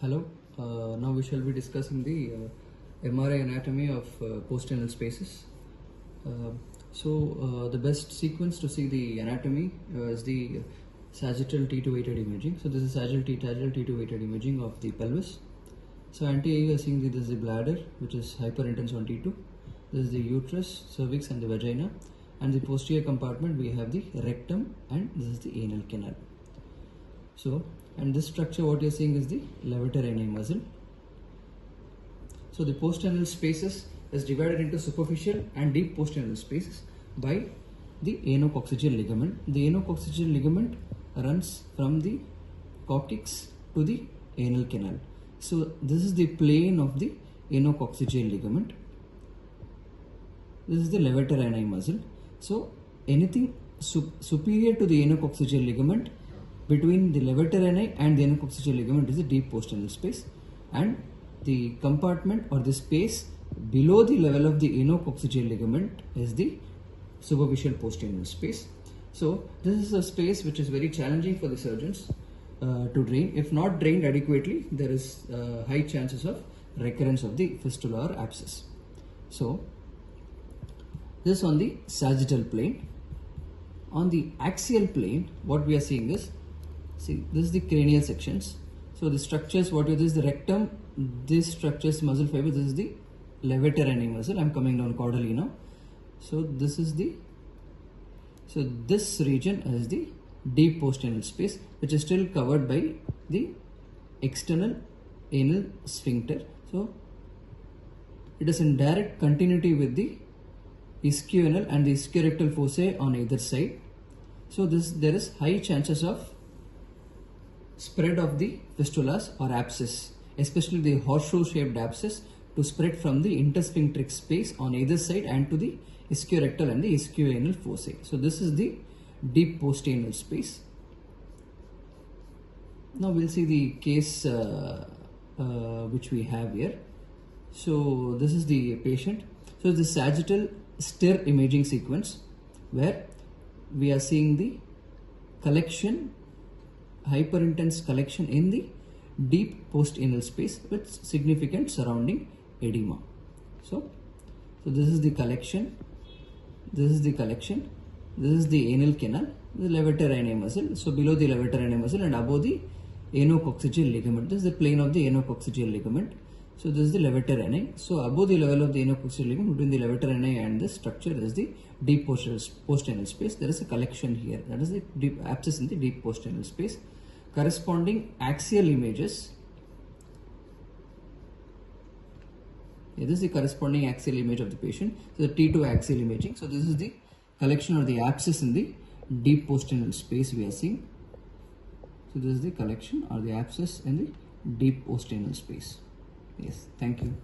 Hello, now we shall be discussing the MRI anatomy of post-anal spaces. The best sequence to see the anatomy is the sagittal T2 weighted imaging. So this is sagittal T2 weighted imaging of the pelvis. So anterior you are seeing this is the bladder, which is hyperintense on T2. This is the uterus, cervix and the vagina. And the posterior compartment we have the rectum, and this is the anal canal. So, and this structure what you are seeing is the levator ani muscle. So the post-anal spaces is divided into superficial and deep post-anal spaces by the anococcygeal ligament. The anococcygeal ligament runs from the coccyx to the anal canal. So this is the plane of the anococcygeal ligament. This is the levator ani muscle. So anything superior to the anococcygeal ligament, between the levator ani and the anococcygeal ligament is the deep post-anal space, and the compartment or the space below the level of the anococcygeal ligament is the superficial post-anal space. So this is a space which is very challenging for the surgeons to drain. If not drained adequately, there is high chances of recurrence of the fistula or abscess. So this on the sagittal plane. On the axial plane, what we are seeing is, see, this is the cranial sections. So the structures, what is the rectum, this structures muscle fiber, this is the levator ani muscle. I am coming down caudally now. So this is the, so this region is the deep post-anal space, which is still covered by the external anal sphincter. So it is in direct continuity with the ischioanal and the ischiorectal foci on either side. So there is high chances of spread of the fistulas or abscess, especially the horseshoe shaped abscess, to spread from the intersphincteric space on either side and to the ischiorectal and the ischioanal foci. So this is the deep post-anal space. Now we'll see the case which we have here. So this is the patient. So the sagittal stir imaging sequence, where we are seeing the collection, hyperintense collection in the deep post-anal space with significant surrounding edema. So this is the collection, this is the collection, this is the anal canal, the levator ani muscle. So below the levator ani muscle and above the anococcygeal ligament, this is the plane of the anococcygeal ligament. So this is the levator ani. So above the level of the anococcygeal ligament, between the levator ani and this structure is the deep post-anal space. There is a collection here, that is the deep abscess in the deep post-anal space. Corresponding axial images. This is the corresponding axial image of the patient. So the T2 axial imaging. So this is the collection or the abscess in the deep post-anal space we are seeing. So this is the collection or the abscess in the deep post-anal space. Yes, thank you.